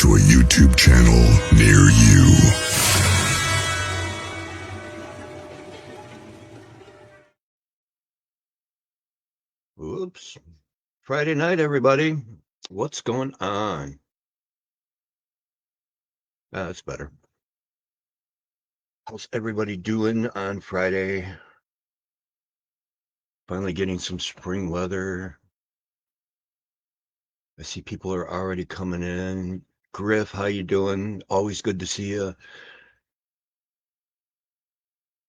to a YouTube channel near you. Oops. Friday night, everybody. What's going on? That's better. How's everybody doing on Friday? Finally getting some spring weather. I see people are already coming in. Griff, how you doing? Always good to see you.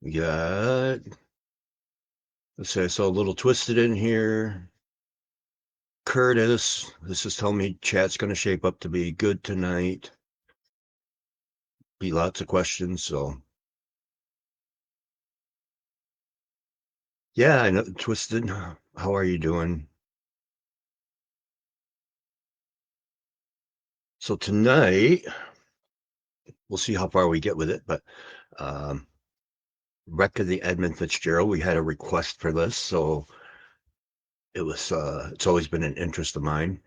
We got, let's say I saw a little Twisted in here. Curtis, this is telling me chat's going to shape up to be good tonight. Be lots of questions, so. Yeah, I know, Twisted, how are you doing? So tonight, we'll see how far we get with it, but Wreck of the Edmund Fitzgerald, we had a request for this, so it was it's always been an interest of mine.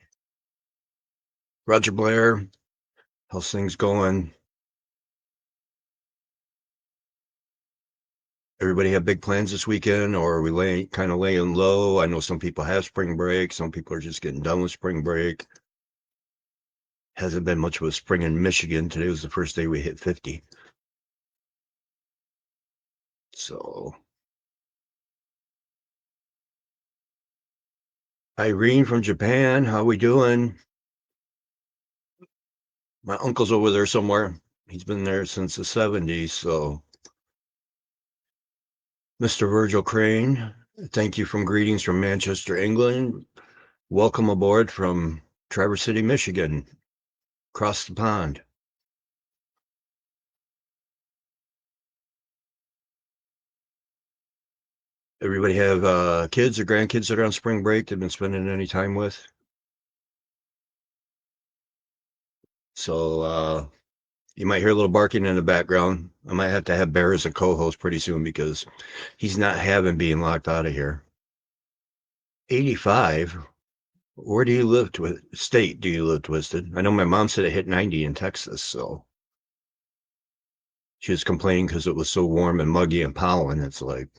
Roger Blair, how's things going? Everybody have big plans this weekend, or are we kind of laying low? I know some people have spring break, some people are just getting done with spring break. Hasn't been much of a spring in Michigan. Today was the first day we hit 50. So Irene from Japan, how we doing? My uncle's over there somewhere. He's been there since the 70s, so Mr. Virgil Crane, thank you from greetings from Manchester, England. Welcome aboard from Traverse City, Michigan, across the pond. Everybody have kids or grandkids that are on spring break they've been spending any time with? So you might hear a little barking in the background. I might have to have Bear as a co-host pretty soon because he's not having being locked out of here. 85? Where do you live? State do you live, Twisted? I know my mom said it hit 90 in Texas, so she was complaining because it was so warm and muggy and pollen. It's like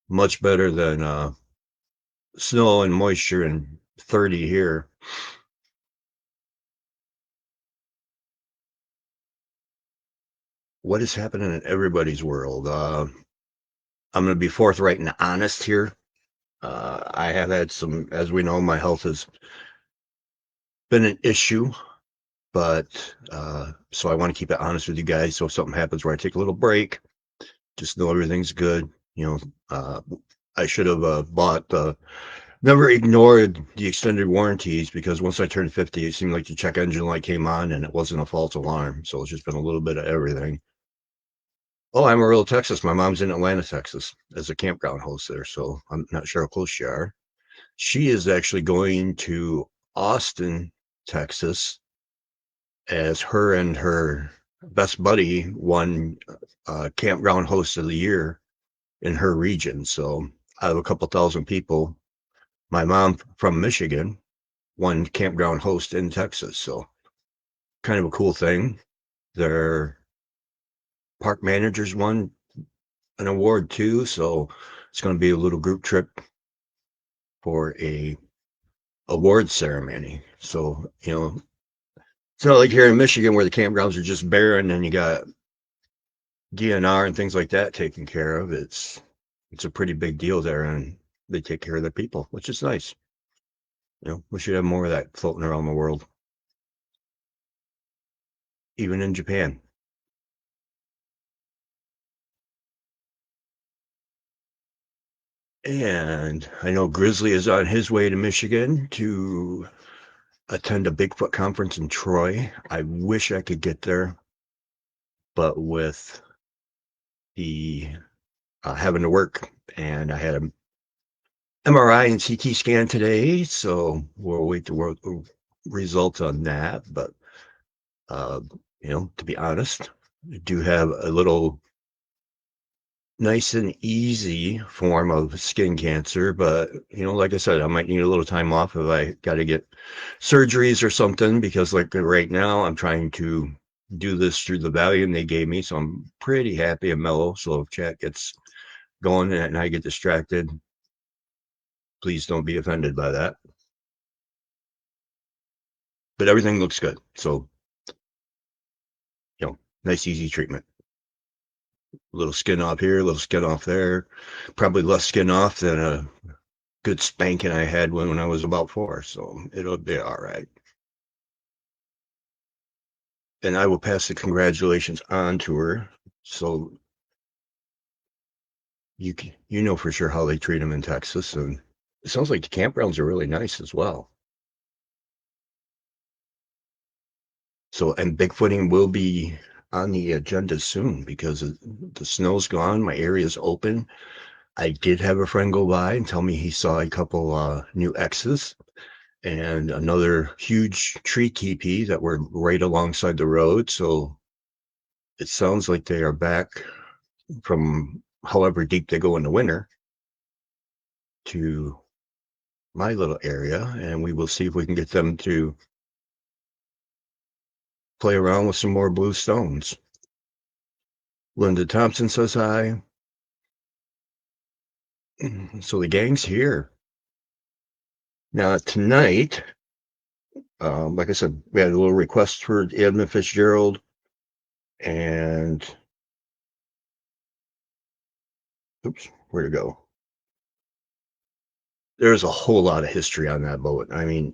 much better than snow and moisture and 30 here. What is happening in everybody's world? I'm going to be forthright and honest here. I have had some, as we know, my health has been an issue, but so I want to keep it honest with you guys. So if something happens where I take a little break, just know everything's good. You know, I should have never ignored the extended warranties because once I turned 50, it seemed like the check engine light came on and it wasn't a false alarm. So it's just been a little bit of everything. Oh, Amarillo, Texas. My mom's in Atlanta, Texas, as a campground host there. So I'm not sure how close you are. She is actually going to Austin, Texas, as her and her best buddy won campground host of the year in her region. So out of a couple thousand people, my mom from Michigan won campground host in Texas. So kind of a cool thing. Their park managers won an award too. So it's going to be a little group trip for a award ceremony. So, you know, it's not like here in Michigan where the campgrounds are just barren and you got DNR and things like that taken care of. It's a pretty big deal there, and they take care of their people, which is nice. You know, we should have more of that floating around the world, even in Japan. And I know Grizzly is on his way to Michigan to attend a Bigfoot conference in Troy. I wish I could get there, but with the having to work, and I had a MRI and CT scan today, so we'll wait the results on that. But you know, to be honest, I do have a little nice and easy form of skin cancer, but like I said, I might need a little time off if I got to get surgeries or something, because like right now I'm trying to do this through the Valium they gave me, so I'm pretty happy and mellow. So if chat gets going and I get distracted, please don't be offended by that. But everything looks good. So, nice easy treatment. A little skin off here, a little skin off there. Probably less skin off than a good spanking I had when I was about 4. So it'll be all right. And I will pass the congratulations on to her. So you know for sure how they treat them in Texas. And it sounds like the campgrounds are really nice as well. So, and Bigfooting will be on the agenda soon because the snow's gone. My area's open. I did have a friend go by and tell me he saw a couple new X's and another huge tree teepee that were right alongside the road. So it sounds like they are back from however deep they go in the winter to my little area, and we will see if we can get them to play around with some more blue stones. Linda Thompson says hi. So the gang's here. Now tonight, like I said, we had a little request for Edmund Fitzgerald, and oops, where'd it go? There's a whole lot of history on that boat. I mean,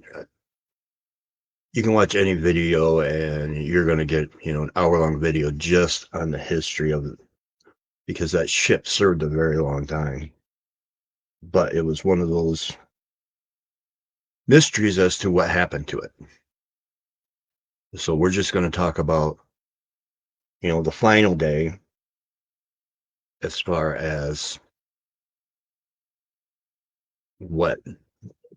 you can watch any video and you're going to get, an hour-long video just on the history of it, because that ship served a very long time. But it was one of those mysteries as to what happened to it. So we're just going to talk about, the final day as far as what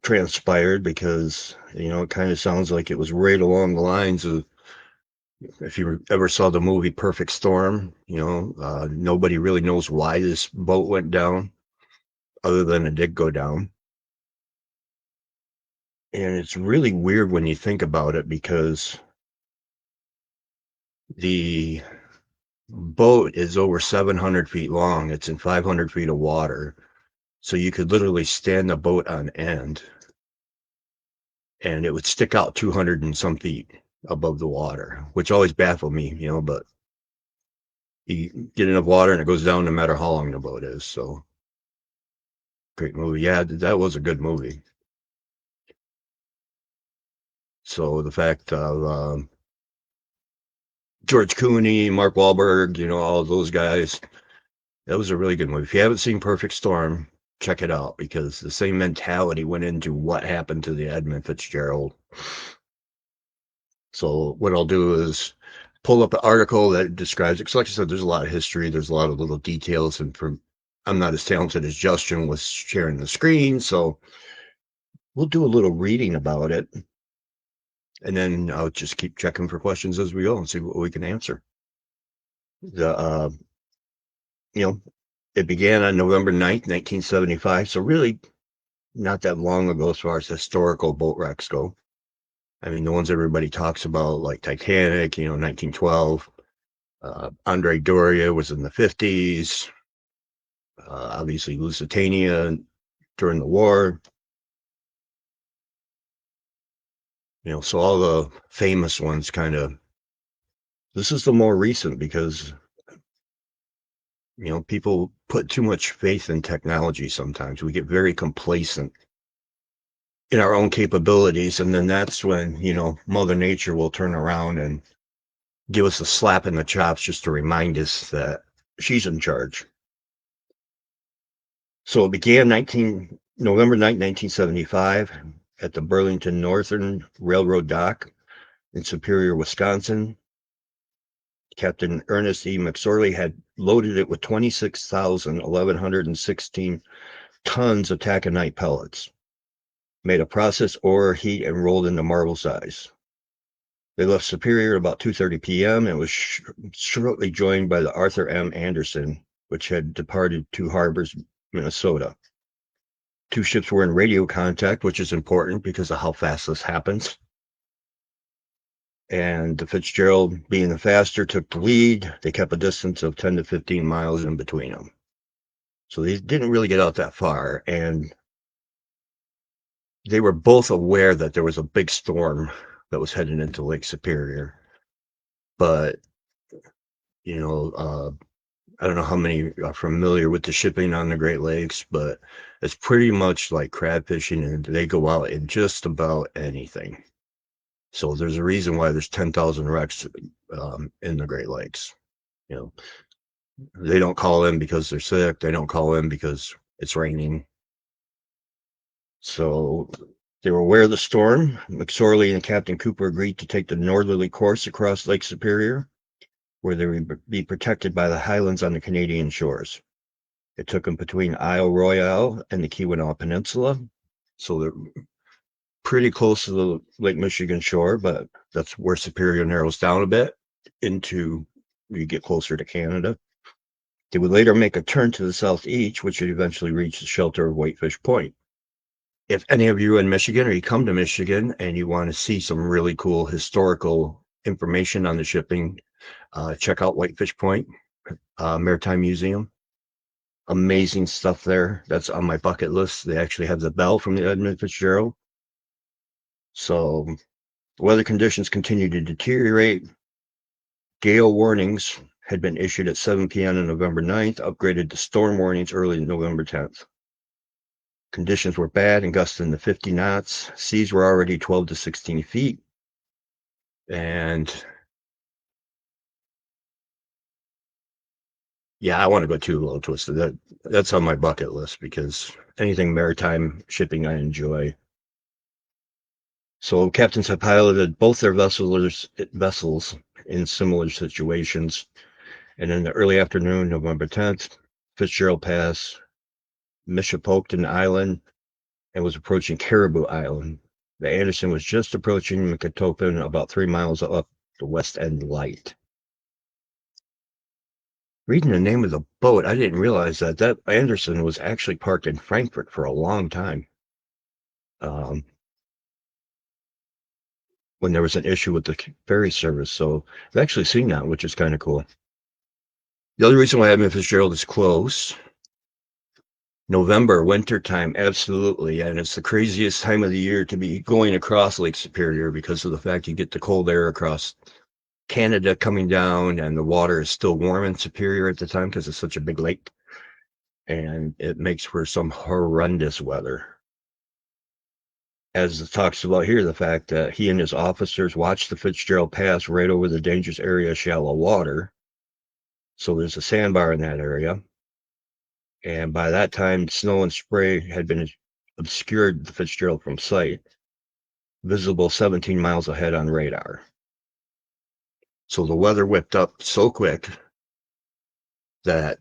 transpired, because, it kind of sounds like it was right along the lines of, if you ever saw the movie Perfect Storm, nobody really knows why this boat went down other than it did go down. And it's really weird when you think about it, because the boat is over 700 feet long. It's in 500 feet of water. So you could literally stand the boat on end and it would stick out 200 and some feet above the water, which always baffled me, but you get enough water and it goes down no matter how long the boat is. So great movie. Yeah, that was a good movie. So the fact of George Clooney, Mark Wahlberg, all those guys, that was a really good movie. If you haven't seen Perfect Storm, check it out, because the same mentality went into what happened to the Edmund Fitzgerald. So what I'll do is pull up an article that describes it. Because like I said, there's a lot of history. There's a lot of little details. And I'm not as talented as Justin with sharing the screen. So we'll do a little reading about it. And then I'll just keep checking for questions as we go and see what we can answer. It began on November 9th, 1975. So really not that long ago as far as historical boat wrecks go. I mean, the ones everybody talks about, like Titanic, 1912. Andre Doria was in the 50s. Obviously, Lusitania during the war. So all the famous ones kind of. This is the more recent, because people put too much faith in technology sometimes. We get very complacent in our own capabilities, and then that's when, Mother Nature will turn around and give us a slap in the chops just to remind us that she's in charge. So it began November 9th, 1975 at the Burlington Northern Railroad dock in Superior, Wisconsin. Captain Ernest E. McSorley had loaded it with 26,116 tons of taconite pellets, made a process ore heat, and rolled into marble size. They left Superior about 2:30 p.m. and was shortly joined by the Arthur M. Anderson which had departed Two Harbors, Minnesota. Two ships were in radio contact, which is important because of how fast this happens. And the Fitzgerald, being the faster, took the lead. They kept a distance of 10 to 15 miles in between them. So they didn't really get out that far. And they were both aware that there was a big storm that was heading into Lake Superior. But, I don't know how many are familiar with the shipping on the Great Lakes, but it's pretty much like crab fishing, and they go out in just about anything. So there's a reason why there's 10,000 wrecks in the Great Lakes. They don't call in because they're sick. They don't call in because it's raining. So they were aware of the storm. McSorley and Captain Cooper agreed to take the northerly course across Lake Superior, where they would be protected by the highlands on the Canadian shores. It took them between Isle Royale and the Keweenaw Peninsula. So they're pretty close to the Lake Michigan shore, but that's where Superior narrows down a bit into you get closer to Canada. They would later make a turn to the southeast, which would eventually reach the shelter of Whitefish Point. If any of you in Michigan or you come to Michigan and you want to see some really cool historical information on the shipping, check out Whitefish Point Maritime Museum. Amazing stuff there. That's on my bucket list. They actually have the bell from the Edmund Fitzgerald. So weather conditions continued to deteriorate. Gale warnings had been issued at 7 p.m. on November 9th, upgraded to storm warnings early November 10th. Conditions were bad and gusting to 50 knots. Seas were already 12 to 16 feet. And yeah, I want to go too little twisted. That's on my bucket list because anything maritime shipping I enjoy. So captains have piloted both their vessels in similar situations. And in the early afternoon, November 10th, Fitzgerald passed Michipoken Island and was approaching Caribou Island. The Anderson was just approaching Mekatopen, about 3 miles up the West End Light. Reading the name of the boat, I didn't realize that Anderson was actually parked in Frankfurt for a long time. When there was an issue with the ferry service. So I've actually seen that, which is kind of cool. The other reason why Edmund Fitzgerald is close, November, winter time, absolutely. And it's the craziest time of the year to be going across Lake Superior because of the fact you get the cold air across Canada coming down, and the water is still warm in Superior at the time because it's such a big lake. And it makes for some horrendous weather. As it talks about here, the fact that he and his officers watched the Fitzgerald pass right over the dangerous area of shallow water. So there's a sandbar in that area. And by that time, snow and spray had been obscured the Fitzgerald from sight, visible 17 miles ahead on radar. So the weather whipped up so quick that,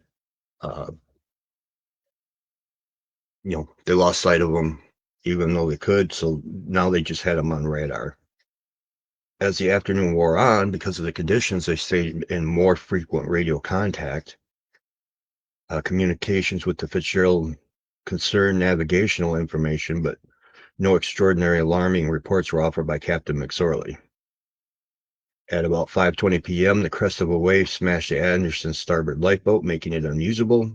they lost sight of them, even though they could. So now they just had them on radar. As the afternoon wore on, because of the conditions, they stayed in more frequent radio contact. Communications with the Fitzgerald concerned navigational information, but no extraordinary alarming reports were offered by Captain McSorley. At about 5:20 p.m., the crest of a wave smashed the Anderson's starboard lifeboat, making it unusable.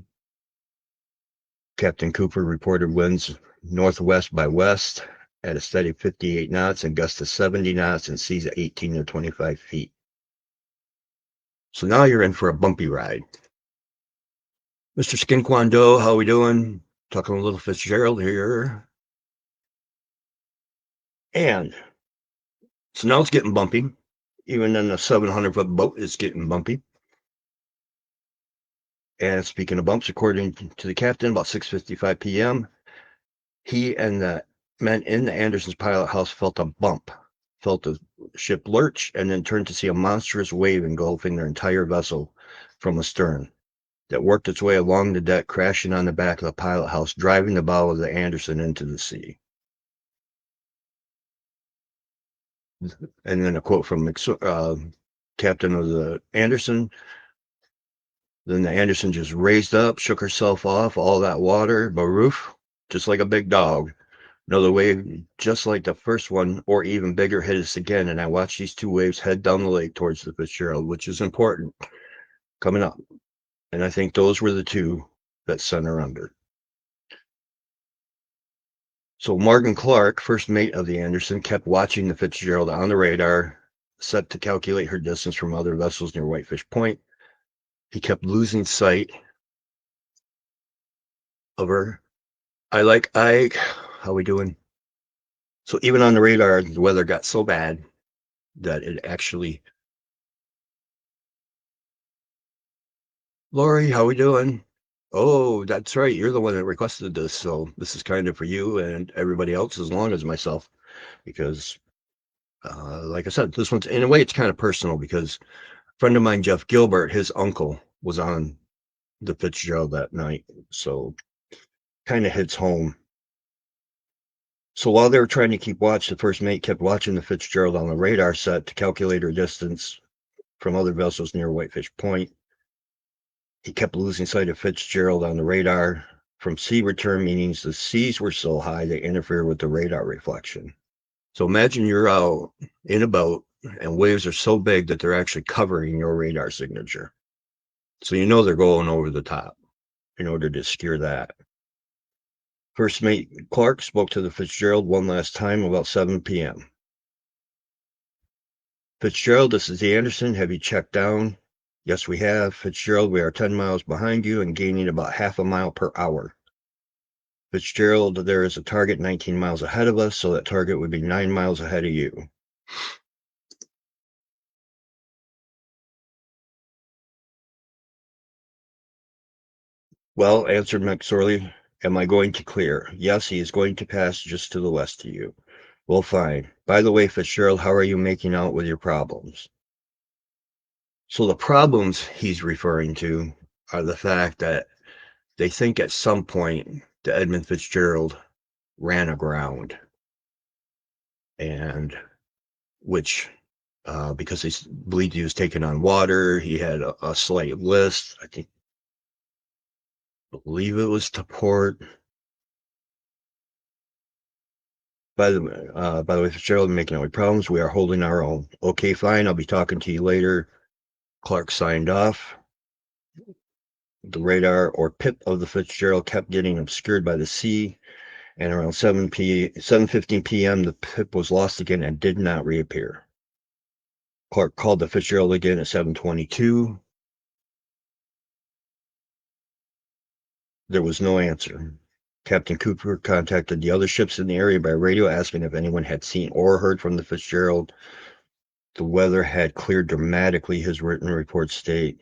Captain Cooper reported winds northwest by west at a steady 58 knots and gusts to 70 knots and seas at 18 to 25 feet. So now you're in for a bumpy ride. Mr. Skinquando, how we doing? Talking a little Fitzgerald here. And so now it's getting bumpy. Even in a 700-foot boat, it's getting bumpy. And speaking of bumps, according to the captain, about 6:55 p.m., he and the men in the Anderson's pilot house felt a bump, felt the ship lurch, and then turned to see a monstrous wave engulfing their entire vessel from astern that worked its way along the deck, crashing on the back of the pilot house, driving the bow of the Anderson into the sea. And then a quote from captain of the Anderson: Then the Anderson just raised up, shook herself off, all that water, baroof, just like a big dog. Another wave, just like the first one, or even bigger, hit us again, and I watched these two waves head down the lake towards the Fitzgerald, which is important, coming up. And I think those were the two that sent her under. So Morgan Clark, first mate of the Anderson, kept watching the Fitzgerald on the radar, set to calculate her distance from other vessels near Whitefish Point. He kept losing sight of her. Ike. How we doing? So even on the radar, the weather got so bad that it actually. Lori, how we doing? Oh, that's right. You're the one that requested this, so this is kind of for you and everybody else, as long as myself, because, like I said, this one's in a way it's kind of personal because a friend of mine, Jeff Gilbert, his uncle was on the Fitzgerald that night, so kind of hits home. So while they were trying to keep watch, the first mate kept watching the Fitzgerald on the radar set to calculate her distance from other vessels near Whitefish Point. He kept losing sight of Fitzgerald on the radar from sea return, meaning the seas were so high they interfere with the radar reflection. So imagine you're out in a boat and waves are so big that they're actually covering your radar signature. So you know they're going over the top in order to secure that. First mate Clark spoke to the Fitzgerald one last time about 7 p.m. Fitzgerald, this is the Anderson. Have you checked down? Yes, we have. Fitzgerald, we are 10 miles behind you and gaining about half a mile per hour. Fitzgerald, there is a target 19 miles ahead of us, so that target would be 9 miles ahead of you. Well, answered McSorley, am I going to clear? Yes, he is going to pass just to the west of you. Well, fine. By the way, Fitzgerald, how are you making out with your problems? So the problems he's referring to are the fact that they think at some point the Edmund Fitzgerald ran aground, and which because they believed he was taking on water, he had a slight list. Believe it was to port. By the way, Fitzgerald, making no problems. We are holding our own. Okay, fine. I'll be talking to you later. Clark signed off. The radar or pip of the Fitzgerald kept getting obscured by the sea, and around 7:15 p.m., the pip was lost again and did not reappear. Clark called the Fitzgerald again at 7:22. There was no answer. Captain Cooper contacted the other ships in the area by radio, asking if anyone had seen or heard from the Fitzgerald. The weather had cleared dramatically, his written reports state.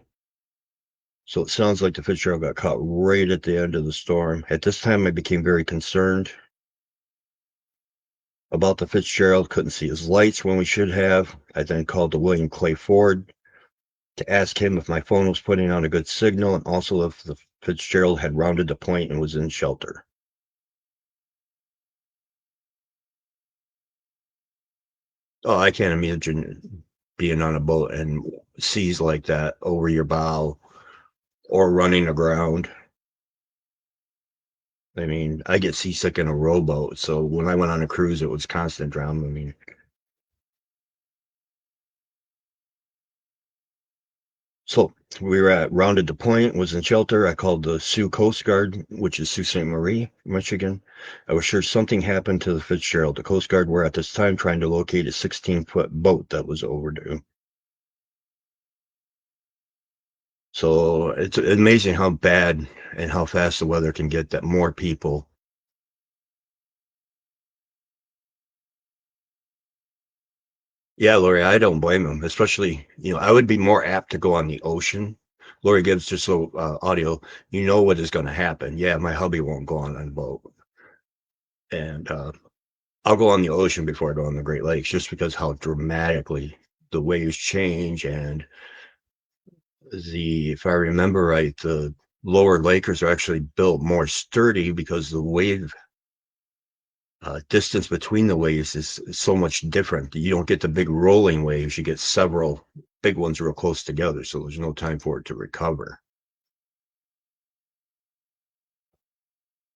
So it sounds like the Fitzgerald got caught right at the end of the storm. At this time, I became very concerned about the Fitzgerald. Couldn't see his lights when we should have. I then called to William Clay Ford to ask him if my phone was putting out a good signal and also if the Fitzgerald had rounded the point and was in shelter. Oh, I can't imagine being on a boat and seas like that over your bow or running aground. I mean, I get seasick in a rowboat, so when I went on a cruise, it was constant drama. I mean, so we were at rounded to point, was in shelter. I called the Sioux Coast Guard, which is Sault Ste. Marie, Michigan. I was sure something happened to the Fitzgerald. The Coast Guard were at this time trying to locate a 16-foot boat that was overdue. So it's amazing how bad and how fast the weather can get that more people. Yeah, Lori, I don't blame him. Especially, I would be more apt to go on the ocean. Lori gives just so audio. You know what is going to happen. Yeah, my hubby won't go on a boat, and I'll go on the ocean before I go on the Great Lakes, just because how dramatically the waves change. And if I remember right, the lower Lakers are actually built more sturdy because the wave distance between the waves is so much different. You don't get the big rolling waves. You get several big ones real close together, so there's no time for it to recover.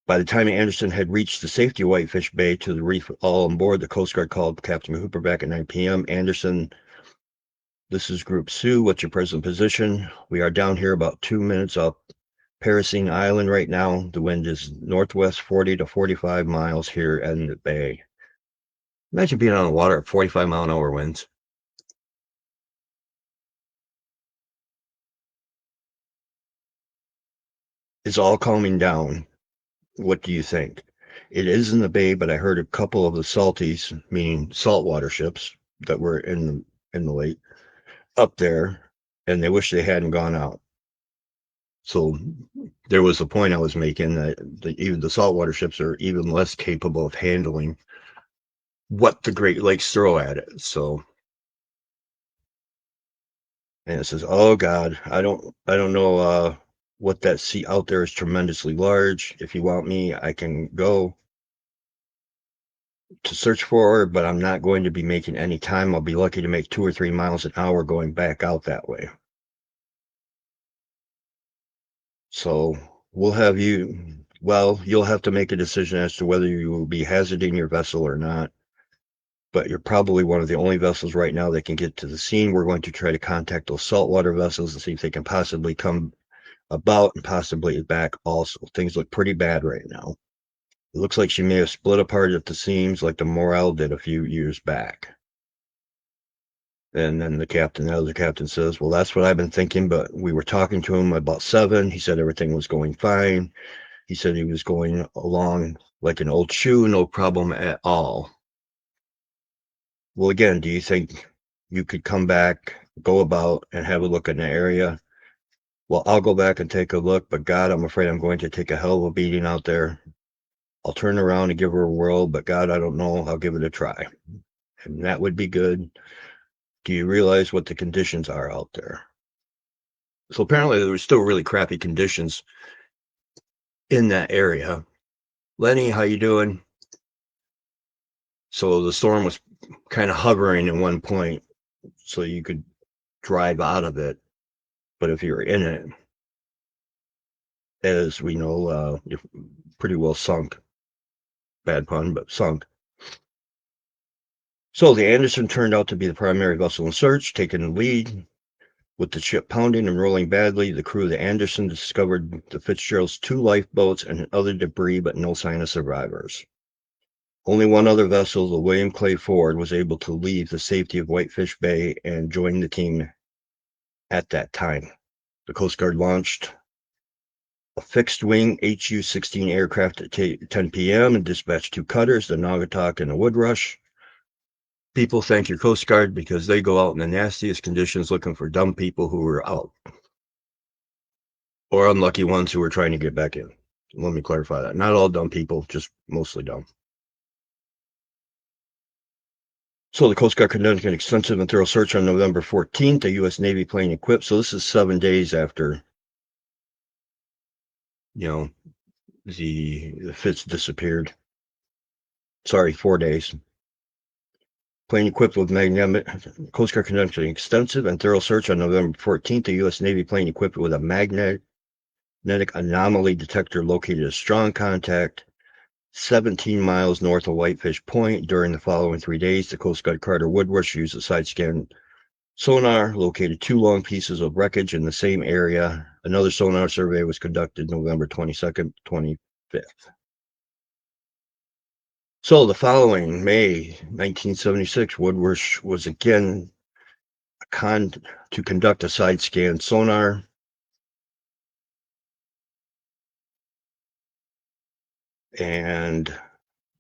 By the time Anderson had reached the safety of Whitefish Bay to the reef all on board, the Coast Guard called Captain Hooper back at 9 p.m. Anderson, this is Group Sue. What's your present position? We are down here about 2 minutes off Paracine Island right now. The wind is northwest 40 to 45 miles here in the bay. Imagine being on the water at 45-mile-an-hour winds. It's all calming down. What do you think? It is in the bay, but I heard a couple of the salties, meaning saltwater ships that were in the lake, up there, and they wish they hadn't gone out. So there was a point I was making that even the saltwater ships are even less capable of handling what the Great Lakes throw at it. So, and it says, "Oh God, I don't know what that sea out there is tremendously large. If you want me, I can go to search for her, but I'm not going to be making any time. I'll be lucky to make 2 or 3 miles an hour going back out that way. So we'll have you'll have to make a decision as to whether you will be hazarding your vessel or not. But you're probably one of the only vessels right now that can get to the scene. We're going to try to contact those saltwater vessels and see if they can possibly come about and possibly back also. Things look pretty bad right now. It looks like she may have split apart at the seams like the Morale did a few years back." And then the other captain says, "Well, that's what I've been thinking, but we were talking to him about 7. He said everything was going fine. He said he was going along like an old shoe, no problem at all." Well, again, do you think you could come back, go about, and have a look in the area? Well, I'll go back and take a look, but God, I'm afraid I'm going to take a hell of a beating out there. I'll turn around and give her a whirl, but God, I don't know. I'll give it a try. And that would be good. Do you realize what the conditions are out there? So apparently there were still really crappy conditions in that area. Lenny, how you doing? So the storm was kind of hovering at one point, so you could drive out of it. But if you're in it, as we know, you're pretty well sunk. Bad pun, but sunk. So the Anderson turned out to be the primary vessel in search, taking the lead. With the ship pounding and rolling badly, the crew of the Anderson discovered the Fitzgerald's 2 lifeboats and other debris, but no sign of survivors. Only one other vessel, the William Clay Ford, was able to leave the safety of Whitefish Bay and join the team at that time. The Coast Guard launched a fixed-wing HU-16 aircraft at 10 p.m. and dispatched 2 cutters, the Naugatuck and the Woodrush. People thank your Coast Guard because they go out in the nastiest conditions looking for dumb people who are out, or unlucky ones who are trying to get back in. Let me clarify that. Not all dumb people, just mostly dumb. So the Coast Guard conducted an extensive and thorough search on November 14th, a U.S. Navy plane equipped. So this is 7 days after, the Fitz disappeared. Sorry, 4 days. Plane equipped with magnetic. Coast Guard conducted an extensive and thorough search on November 14th. A U.S. Navy plane equipped with a magnetic anomaly detector located a strong contact 17 miles north of Whitefish Point. During the following 3 days, the Coast Guard Carter Woodrush used a side scan sonar, located 2 long pieces of wreckage in the same area. Another sonar survey was conducted November 22nd, 25th. So the following May 1976, Woodrush was again to conduct a side scan sonar. And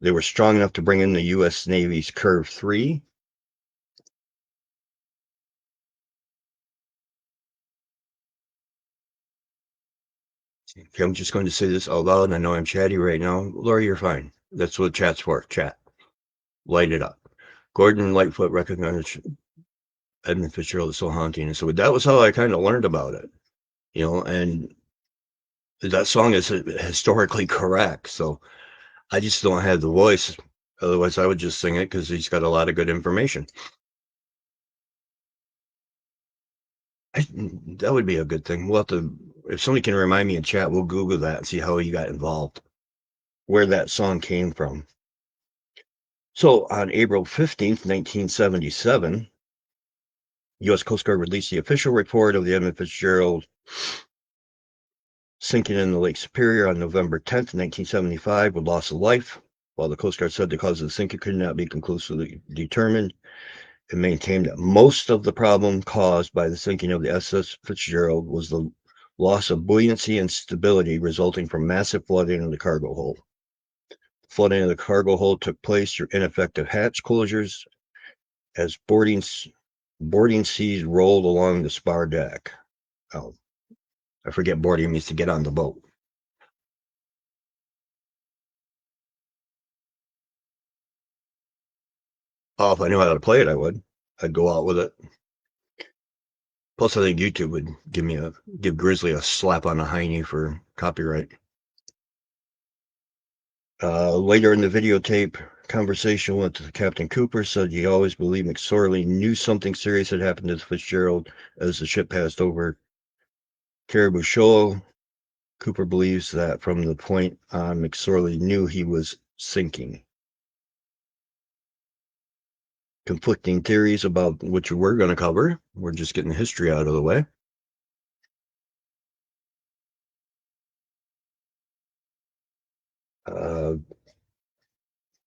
they were strong enough to bring in the U.S. Navy's Curve 3. Okay, I'm just going to say this out loud, and I know I'm chatty right now. Lori, you're fine. That's what chat's for. Chat. Light it up. Gordon Lightfoot recognized Edmund Fitzgerald is so haunting. And so that was how I kind of learned about it, and that song is historically correct. So I just don't have the voice. Otherwise, I would just sing it because he's got a lot of good information. That would be a good thing. We'll have to, if somebody can remind me in chat, we'll Google that and see how he got involved. where that song came from. So on April 15th, 1977, U.S. Coast Guard released the official report of the Edmund Fitzgerald sinking in the Lake Superior on November 10th, 1975, with loss of life. While the Coast Guard said the cause of the sinking could not be conclusively determined, it maintained that most of the problem caused by the sinking of the SS Fitzgerald was the loss of buoyancy and stability resulting from massive flooding of the cargo hold. Flooding of the cargo hold took place through ineffective hatch closures as boarding seas rolled along the spar deck. Oh, I forget boarding means to get on the boat. Oh, if I knew how to play it, I would. I'd go out with it. Plus, I think YouTube would give Grizzly a slap on the hiney for copyright. Later in the videotape conversation with Captain Cooper, said he always believed McSorley knew something serious had happened to the Fitzgerald as the ship passed over Caribou Shoal. Cooper believes that from the point on, McSorley knew he was sinking. Conflicting theories about which we're going to cover. We're just getting the history out of the way.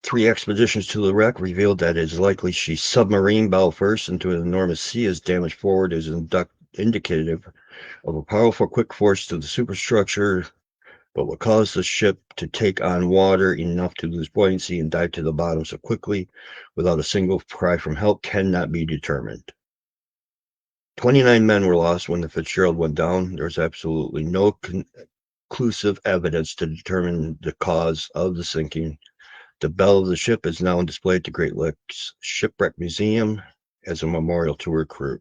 Three expeditions to the wreck revealed that it is likely she submarine bow first into an enormous sea as damage forward is indicative of a powerful quick force to the superstructure, but what caused the ship to take on water enough to lose buoyancy and dive to the bottom so quickly without a single cry from help cannot be determined. 29 men were lost when the Fitzgerald went down. There's absolutely no conclusive evidence to determine the cause of the sinking. The bell of the ship is now displayed at the Great Lakes Shipwreck Museum as a memorial to her crew.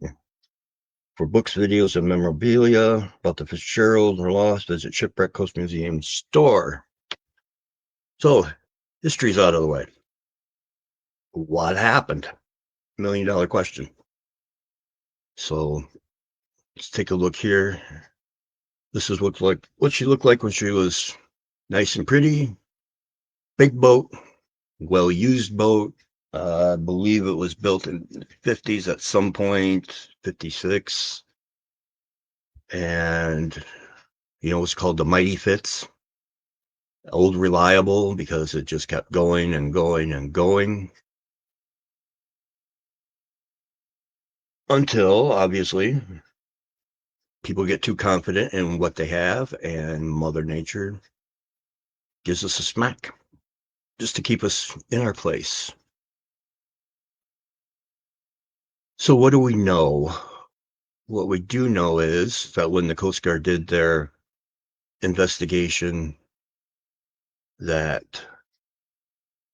For books, videos, and memorabilia about the Fitzgerald or lost, visit Shipwreck Coast Museum store. So, history's out of the way. What happened? $1 million question. So, let's take a look here. This is what she looked like when she was nice and pretty. Big boat, well-used boat. I believe it was built in the 50s at some point, 56. And, it's called the Mighty Fitz. Old reliable because it just kept going and going and going. Until, obviously, people get too confident in what they have and Mother Nature gives us a smack just to keep us in our place. So what do we know? What we do know is that when the Coast Guard did their investigation, that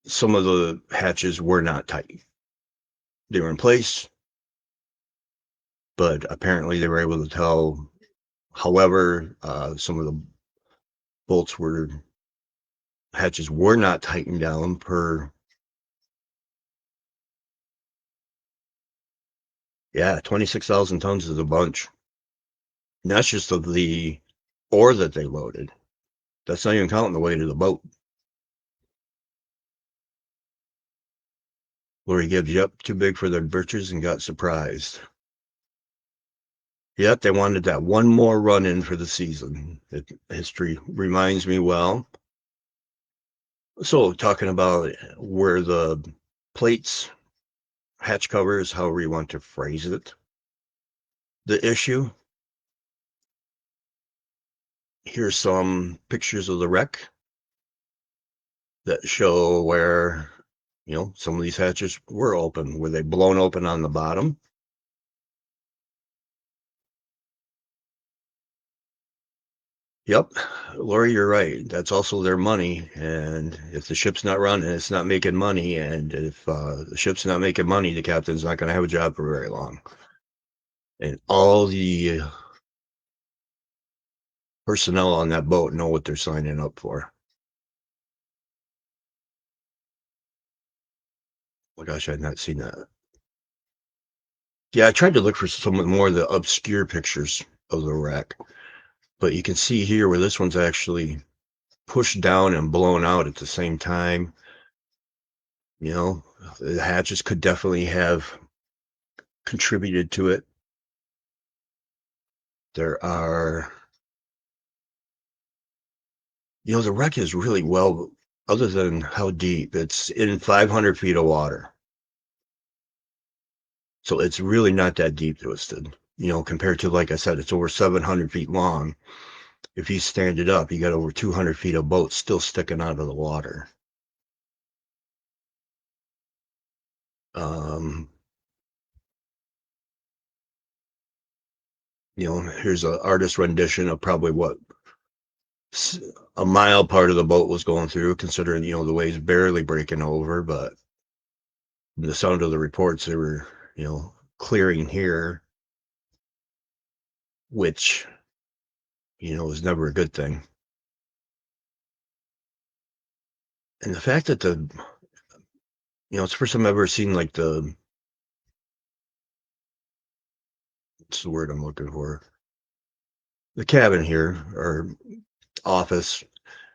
some of the hatches were not tight. They were in place, but apparently they were able to tell. However, some of the hatches were not tightened down per. Yeah, 26,000 tons is a bunch. And that's just of the ore that they loaded. That's not even counting the weight of the boat. Lori gives, yep, too big for their britches and got surprised. Yep, they wanted that one more run in for the season. History reminds me well. So talking about where the plates, hatch covers, however you want to phrase it, the issue. Here's some pictures of the wreck that show where, some of these hatches were open. Were they blown open on the bottom? Yep, Lori, you're right. That's also their money. And if the ship's not running, it's not making money. And if the ship's not making money, the captain's not going to have a job for very long. And all the personnel on that boat know what they're signing up for. Oh gosh, I had not seen that. Yeah, I tried to look for some more of the obscure pictures of the wreck. But you can see here where this one's actually pushed down and blown out at the same time. The hatches could definitely have contributed to it. There are, the wreck is really well, other than how deep, it's in 500 feet of water. So it's really not that deep twisted, compared to, like I said, it's over 700 feet long. If you stand it up, you got over 200 feet of boat still sticking out of the water. Um, here's an artist rendition of probably what a mile part of the boat was going through, considering, the waves barely breaking over, but the sound of the reports, they were, clearing here, which, is never a good thing. And the fact that it's the first time I've ever seen like what's the word I'm looking for? The cabin here, or office,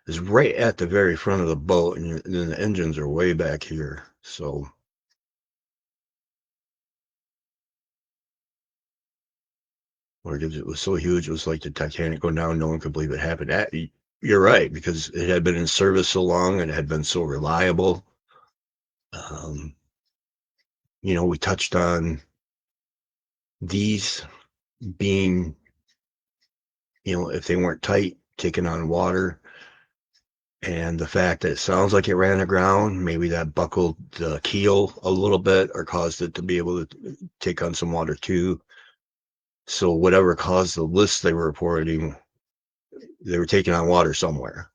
is right at the very front of the boat, and then the engines are way back here. So, it was so huge, it was like the Titanic going down. No one could believe it happened. You're right, because it had been in service so long and it had been so reliable. Um, we touched on these being, if they weren't tight, taking on water. And the fact that it sounds like it ran aground, maybe that buckled the keel a little bit or caused it to be able to take on some water too. So whatever caused the list they were reporting, they were taking on water somewhere.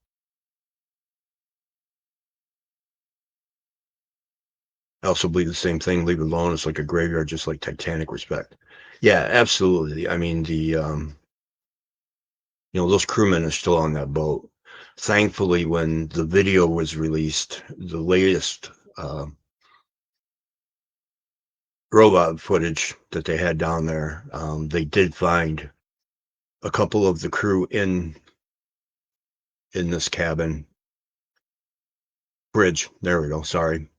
I also believe the same thing, leave it alone. It's like a graveyard, just like Titanic respect. Yeah, absolutely. I mean, those crewmen are still on that boat. Thankfully, when the video was released, the latest robot footage that they had down there, they did find a couple of the crew in this cabin bridge. There we go. Sorry.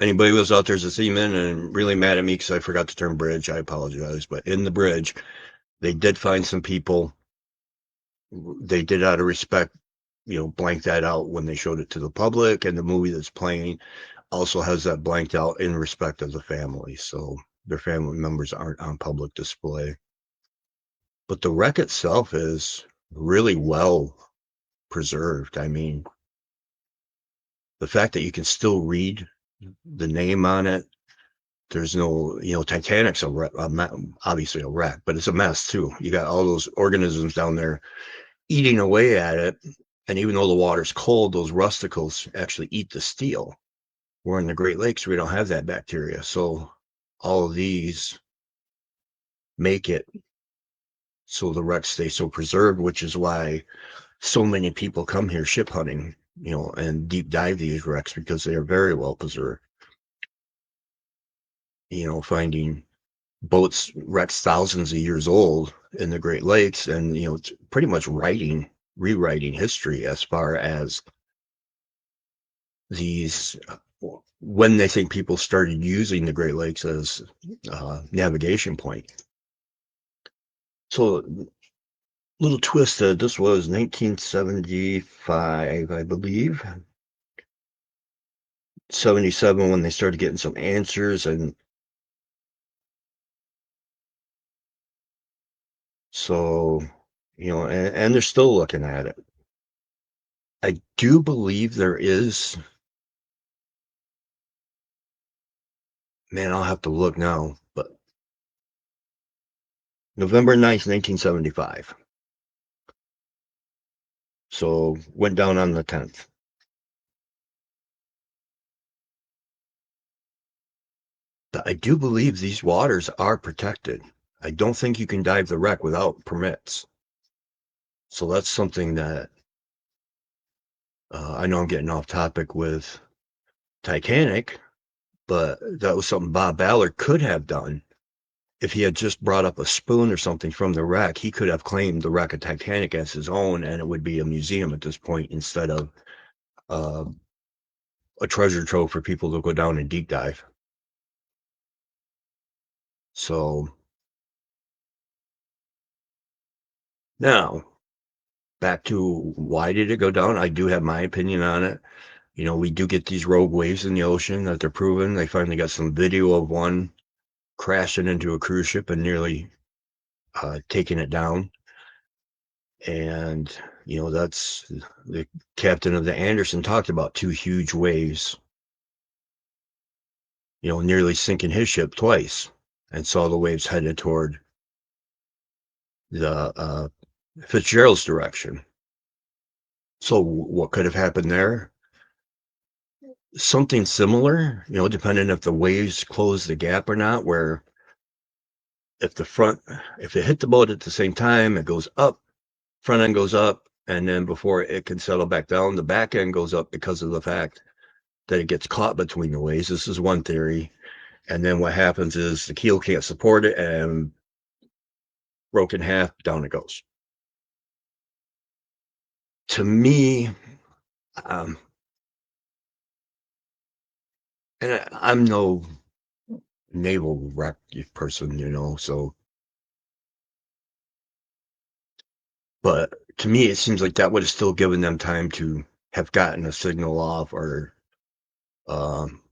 Anybody who was out there as a seaman and really mad at me because I forgot the term bridge, I apologize. But in the bridge, they did find some people. They did, out of respect, blank that out when they showed it to the public, and the movie that's playing also has that blanked out in respect of the family. So their family members aren't on public display. But the wreck itself is really well preserved. I mean, the fact that you can still read the name on it, there's no, Titanic's obviously a wreck, but it's a mess too. You got all those organisms down there eating away at it. And even though the water's cold, those rusticles actually eat the steel. Where in the Great Lakes, we don't have that bacteria. So all of these make it so the wrecks stay so preserved, which is why so many people come here ship hunting, and deep dive these wrecks, because they are very well preserved. Finding boats wrecks thousands of years old in the Great Lakes, and it's pretty much rewriting history as far as these, when they think people started using the Great Lakes as a navigation point. So, little twist, this was 1975, I believe. 77 when they started getting some answers, and so, and they're still looking at it. I do believe there is, man, I'll have to look now, but November 9th, 1975. So went down on the 10th. But I do believe these waters are protected. I don't think you can dive the wreck without permits. So that's something that, I know I'm getting off topic with Titanic, but that was something Bob Ballard could have done if he had just brought up a spoon or something from the wreck, he could have claimed the wreck of Titanic as his own, and it would be a museum at this point instead of uh, a treasure trove for people to go down and deep dive. So now back to why did it go down? I do have my opinion on it. You know, we do get these rogue waves in the ocean that they're proving. They finally got some video of one crashing into a cruise ship and nearly taking it down. And, you know, that's the captain of the Anderson talked about two huge waves, you know, nearly sinking his ship twice, and saw the waves headed toward the Fitzgerald's direction. So what could have happened there? Something similar, you know, depending if the waves close the gap or not, where if the front, if it hit the boat at the same time, it goes up, front end goes up, and then before it can settle back down, the back end goes up because of the fact that it gets caught between the waves. This is one theory. And then what happens is the keel can't support it and broke in half, down it goes. To me, um, and I'm no naval wreck person, you know, so, but to me, it seems like that would have still given them time to have gotten a signal off, or um,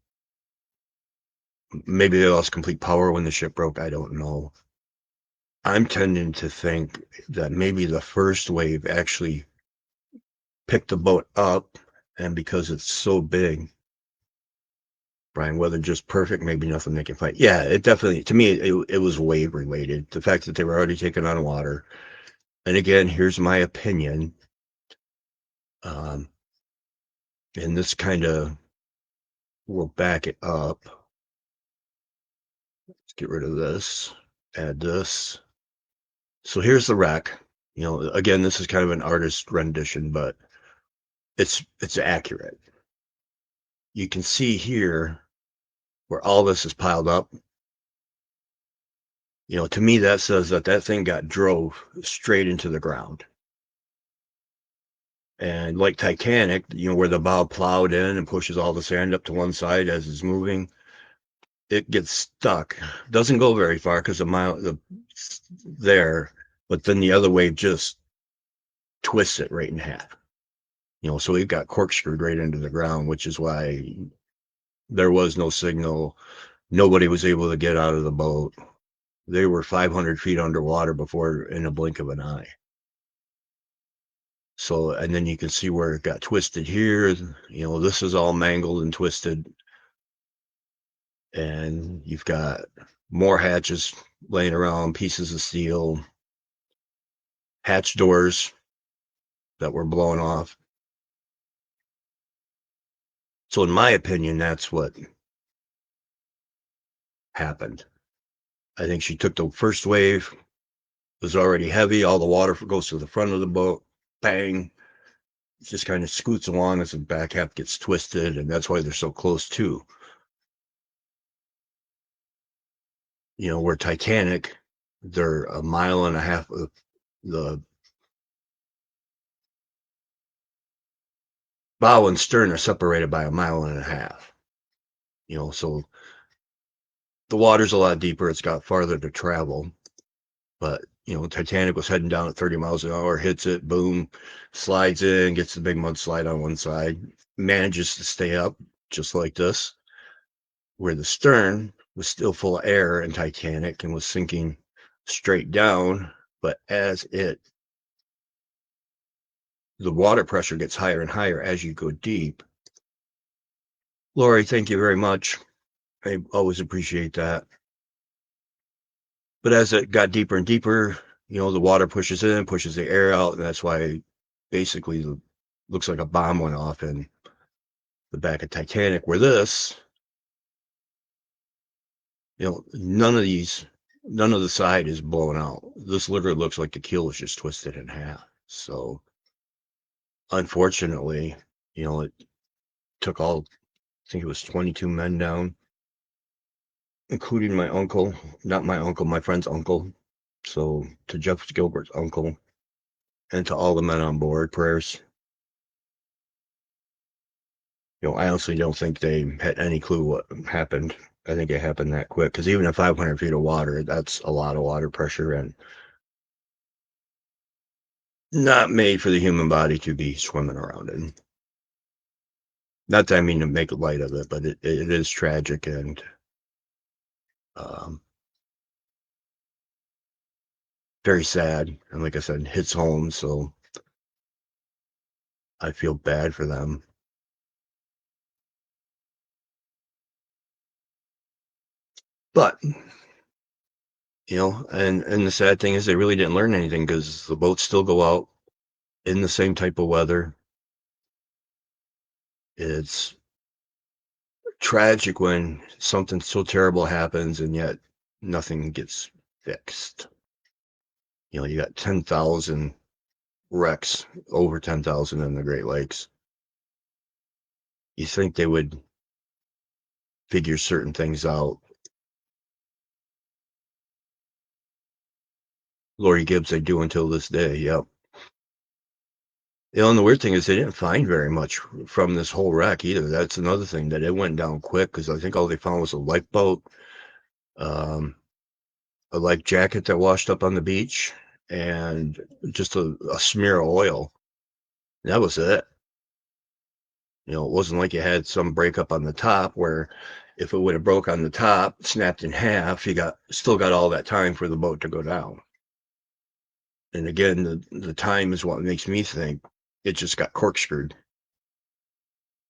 maybe they lost complete power when the ship broke. I don't know. I'm tending to think that maybe the first wave actually picked the boat up, and because it's so big, Brian, whether just perfect, maybe nothing they can fight. Yeah, it definitely, to me, it was wave related. The fact that they were already taking on water. And again, here's my opinion. Um, and this kind of will back it up. Let's get rid of this, add this. So here's the wreck. You know, again, this is kind of an artist rendition, but it's accurate. You can see here where all this is piled up. You know, to me, that says that that thing got drove straight into the ground. And like Titanic, you know, where the bow plowed in and pushes all the sand up to one side as it's moving, it gets stuck. Doesn't go very far because there, but then the other wave just twists it right in half. You know, so it got corkscrewed right into the ground, which is why there was no signal. Nobody was able to get out of the boat. They were 500 feet underwater before in a blink of an eye. So, and then you can see where it got twisted here. You know, this is all mangled and twisted. And you've got more hatches laying around, pieces of steel, hatch doors that were blown off. So, in my opinion, that's what happened. I think she took the first wave, was already heavy. All the water goes to the front of the boat. Bang. It just kind of scoots along as the back half gets twisted. And that's why they're so close, too. You know, where Titanic, they're a mile and a half of the bow and stern are separated by a mile and a half. You know, so the water's a lot deeper. It's got farther to travel. But, you know, Titanic was heading down at 30 miles an hour, hits it, boom, slides in, gets the big mudslide on one side, manages to stay up just like this, where the stern was still full of air in Titanic and was sinking straight down. But as the water pressure gets higher and higher as you go deep. Lori, thank you very much. I always appreciate that. But as it got deeper and deeper, you know, the water pushes in, pushes the air out, and that's why basically looks like a bomb went off in the back of Titanic. Where this, you know, none of the side is blown out. This literally looks like the keel was just twisted in half. So unfortunately, you know, it took all, I think it was 22 men down. including my uncle, not my uncle, my friend's uncle. So to Jeff Gilbert's uncle and to all the men on board, prayers. I honestly don't think they had any clue what happened. I think it happened that quick because even at 500 feet of water, that's a lot of water pressure and not made for the human body to be swimming around in. Not that I mean to make light of it, but it is tragic and um, very sad. And like I said, hits home. So I feel bad for them. But, and the sad thing is they really didn't learn anything because the boats still go out in the same type of weather. It's tragic when something so terrible happens and yet nothing gets fixed. You got 10,000 wrecks, over 10,000 in the Great Lakes. You think they would figure certain things out. Lori Gibbs, they do until this day. Yep. And the weird thing is they didn't find very much from this whole wreck either. That's another thing, that it went down quick because I think all they found was a lifeboat, um, a life jacket that washed up on the beach, and just a smear of oil. That was it. It wasn't like you had some breakup on the top where if it would have broke on the top, snapped in half, you still got all that time for the boat to go down. And again, the time is what makes me think it just got corkscrewed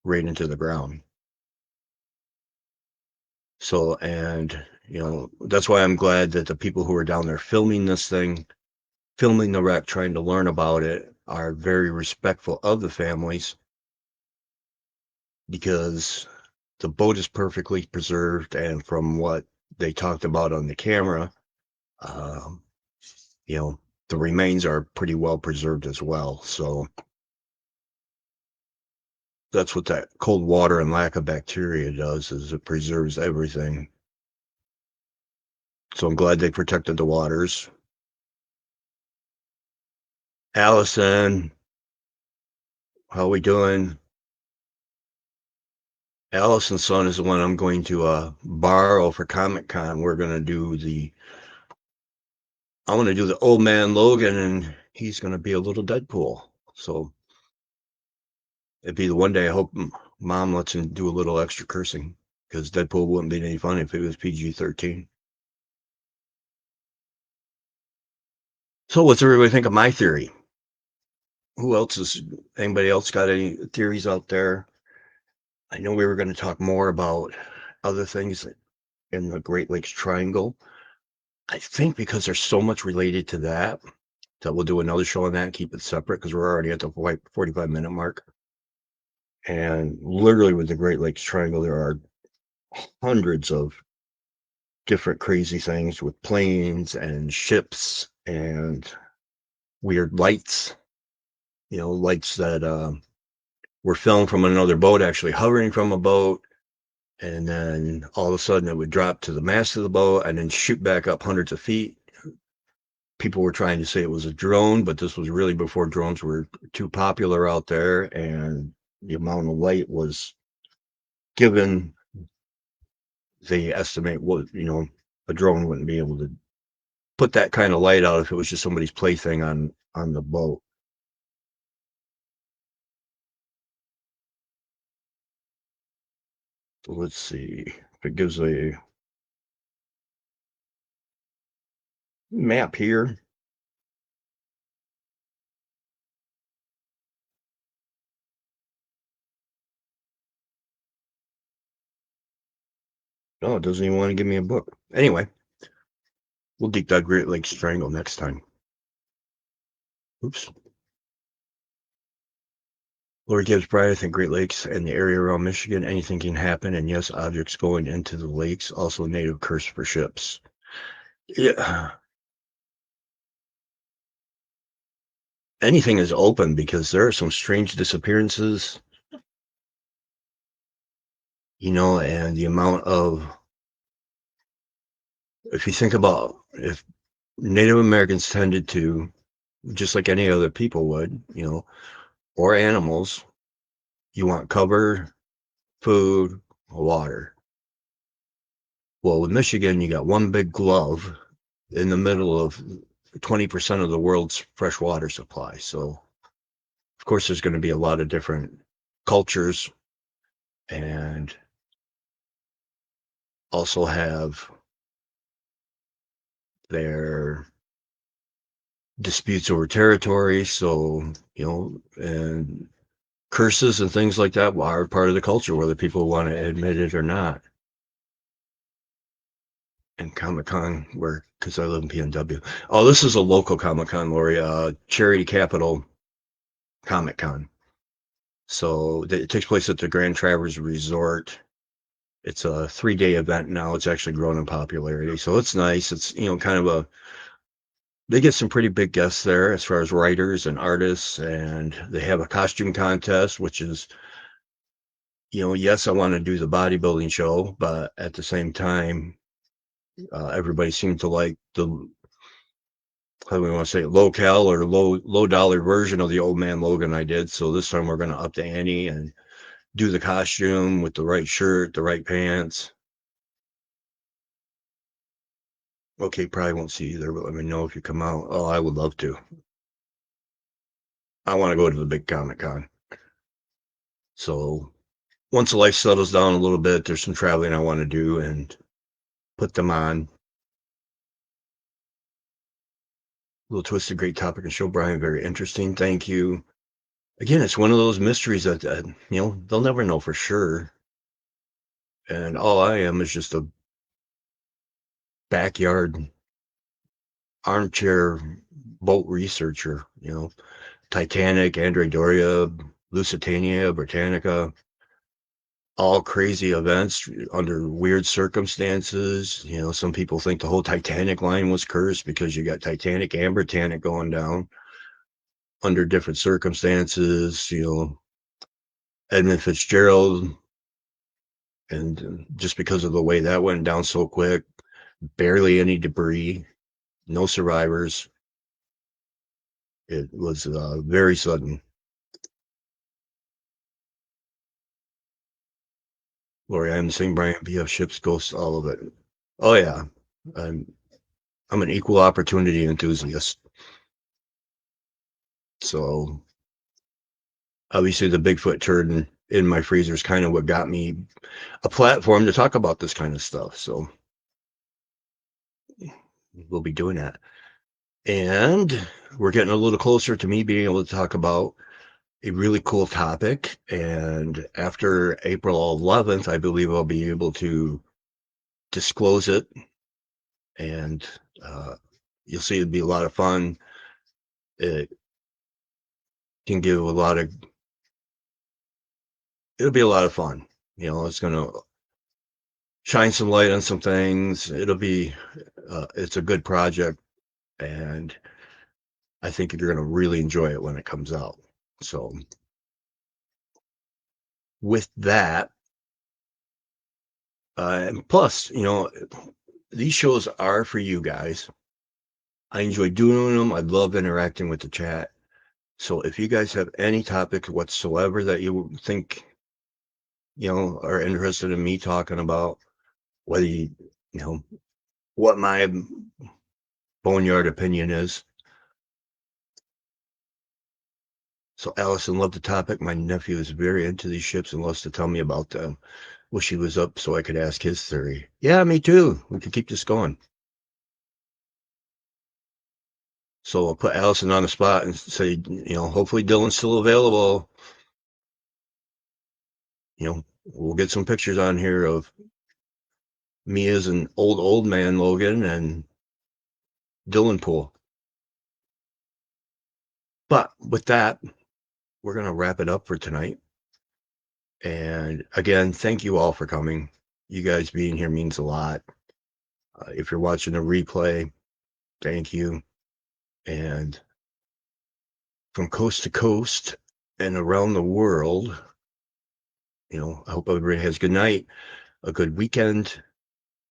right into the ground. So, and that's why I'm glad that the people who are down there filming this thing, filming the wreck, trying to learn about it, are very respectful of the families because the boat is perfectly preserved. And from what they talked about on the camera, um, the remains are pretty well preserved as well. So that's what that cold water and lack of bacteria does, is it preserves everything. So I'm glad they protected the waters. Allison, how we doing? Allison's son is the one I'm going to borrow for Comic Con. I want to do the Old Man Logan, and he's going to be a little Deadpool. So it'd be the one day I hope Mom lets him do a little extra cursing, because Deadpool wouldn't be any fun if it was PG-13. So what's everybody think of my theory? Anybody else got any theories out there? I know we were going to talk more about other things in the Great Lakes Triangle. I think because there's so much related to that we'll do another show on that and keep it separate, because we're already at the 45-minute mark. And literally with the Great Lakes Triangle, there are hundreds of different crazy things with planes and ships and weird lights, lights that were filmed from another boat, actually hovering from a boat. And then all of a sudden it would drop to the mast of the boat and then shoot back up hundreds of feet. People were trying to say it was a drone, but this was really before drones were too popular out there, and the amount of light was given. They estimate a drone wouldn't be able to put that kind of light out if it was just somebody's plaything on the boat. So let's see if it gives a map here. Oh, it doesn't even want to give me a book. Anyway, we'll deep dive Great Lakes Triangle next time. Oops. Lori Gibbs Pride, I think Great Lakes and the area around Michigan, anything can happen. And yes, objects going into the lakes, also native curse for ships. Yeah. Anything is open because there are some strange disappearances, and the amount of if you think about if Native Americans tended to, just like any other people would, or animals, you want cover, food, water. Well, with Michigan, you got one big glove in the middle of 20% of the world's fresh water supply. So, of course, there's going to be a lot of different cultures and also have their disputes over territory. So, and curses and things like that are part of the culture, whether people want to admit it or not. And Comic Con, because I live in PNW. Oh, this is a local Comic Con, Lori, Charity Capital Comic Con. So it takes place at the Grand Traverse Resort. It's a 3-day event now. It's actually grown in popularity. So it's nice. It's, kind of they get some pretty big guests there as far as writers and artists. And they have a costume contest, which is, yes, I want to do the bodybuilding show, but at the same time, everybody seemed to like the, how do we want to say it, low cal or low dollar version of the Old Man Logan I did. So this time we're going to up the ante and do the costume with the right shirt, the right pants. Okay, probably won't see you there, but let me know if you come out. Oh, I would love to. I want to go to the big Comic Con. So once life settles down a little bit, there's some traveling I want to do and put them on. Little twisted, great topic and show, Brian. Very interesting. Thank you. Again, it's one of those mysteries that, they'll never know for sure. And all I am is just a backyard armchair boat researcher, Titanic, Androidoria, Lusitania, Britannica, all crazy events under weird circumstances. Some people think the whole Titanic line was cursed because you got Titanic and Britannic going down under different circumstances. Edmund Fitzgerald, and just because of the way that went down so quick, barely any debris, no survivors. It was very sudden. Lori, I'm the same Brian, BF ships, ghosts, all of it. Oh yeah, I'm I'm an equal opportunity enthusiast. So obviously the Bigfoot turd in my freezer is kind of what got me a platform to talk about this kind of stuff. So we'll be doing that. And we're getting a little closer to me being able to talk about a really cool topic. And after April 11th, I believe I'll be able to disclose it. And you'll see it'll be a lot of fun. It can give a lot of, it'll be a lot of fun. It's going to shine some light on some things. It'll be, it's a good project. And I think you're going to really enjoy it when it comes out. So with that, and plus, these shows are for you guys. I enjoy doing them. I love interacting with the chat. So if you guys have any topic whatsoever that you think, are interested in me talking about, whether what my boneyard opinion is. So Allison loved the topic. My nephew is very into these ships and loves to tell me about them. Wish he was up so I could ask his theory. Yeah, me too. We could keep this going. So I'll put Allison on the spot and say, hopefully Dylan's still available. We'll get some pictures on here of me as an old man Logan and Dylan Pool. But with that, we're going to wrap it up for tonight. And again, thank you all for coming. You guys being here means a lot. If you're watching the replay, thank you. And from coast to coast and around the world, I hope everybody has a good night, a good weekend.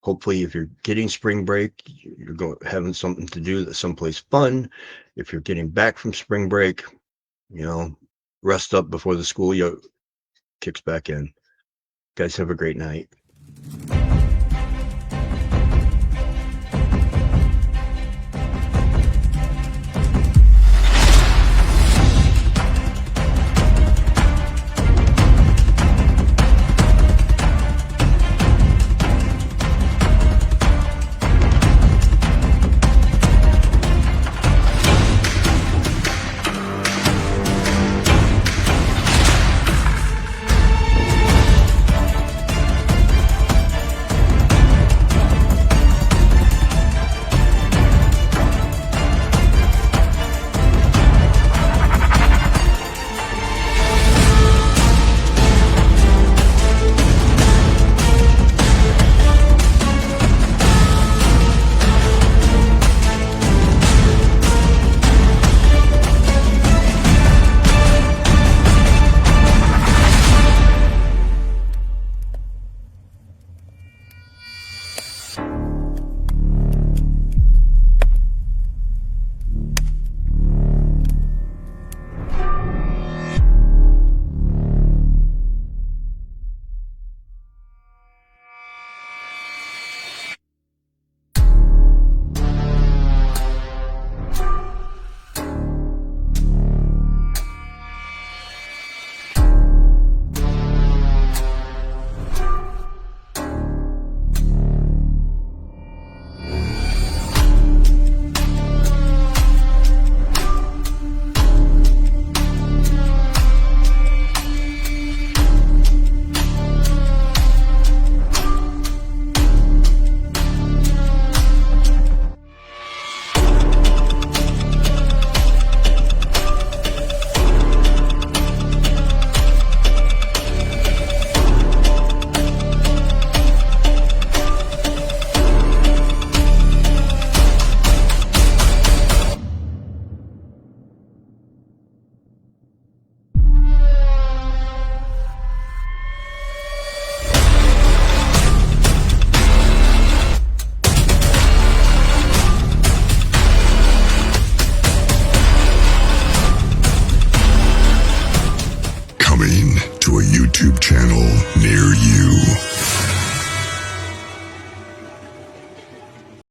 hopefully if you're getting spring break, you're having something to do that's someplace fun. If you're getting back from spring break, rest up before the school year kicks back in. Guys, have a great night.